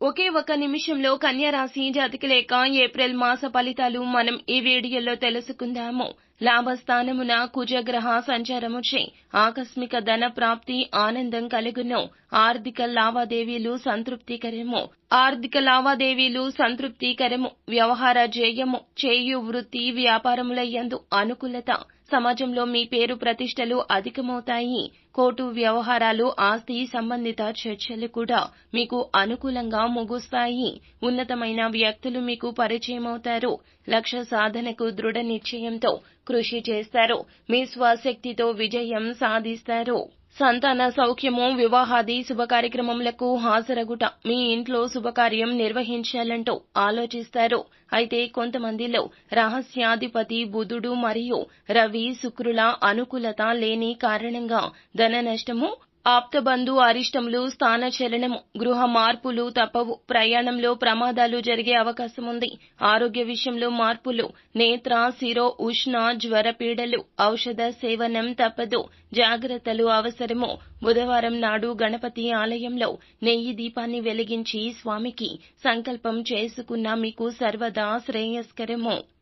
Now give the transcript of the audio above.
ఒకే ఒక నిమిషంలో కన్య రాశి జాతక లేక ఏప్రిల్ మాస ఫలితాలు మనం ఈ వీడియోలో తెలుసుకుందాము. లాభస్థానమున కుజగ్రహ సంచారముచే ఆకస్మిక ధన ప్రాప్తి ఆనందం కలుగును. ఆర్థిక లావాదేవీలు సంతృప్తికరము. వ్యవహార జయము. చేయు వృత్తి వ్యాపారముల యందు అనుకూలత. సమాజంలో మీ పేరు ప్రతిష్టలు అధికమవుతాయి. కోర్టు వ్యవహారాలు, ఆస్తి సంబంధిత చర్చలు కూడా మీకు అనుకూలంగా ముగుస్తాయి. ఉన్నతమైన వ్యక్తులు మీకు పరిచయమవుతారు. లక్ష్య సాధనకు దృఢ నిశ్చయంతో కృషి చేస్తారు. మీ స్వశక్తితో విజయం సాధిస్తారు. సంతాన సౌఖ్యము. వివాహాది శుభ కార్యక్రమములకు హాజరగుట. మీ ఇంట్లో శుభకార్యం నిర్వహించాలంటూ ఆలోచిస్తారు. అయితే కొంతమందిలో రహస్యాధిపతి బుధుడు మరియు రవి శుక్రుల అనుకూలత లేని కారణంగా ధన నష్టము, ఆప్తబంధు అరిష్టములు, స్థానచలనము, గృహ మార్పులు తప్పవు. ప్రయాణంలో ప్రమాదాలు జరిగే అవకాశముంది. ఆరోగ్య విషయంలో మార్పులు. నేత్ర, శిరో, ఉష్ణ, జ్వర పీడలు. ఔషధ సేవనం తప్పదు. జాగ్రత్తలు అవసరము. బుధవారం నాడు గణపతి ఆలయంలో నెయ్యి దీపాన్ని వెలిగించి స్వామికి సంకల్పం చేసుకున్న మీకు సర్వదా శ్రేయస్కరము.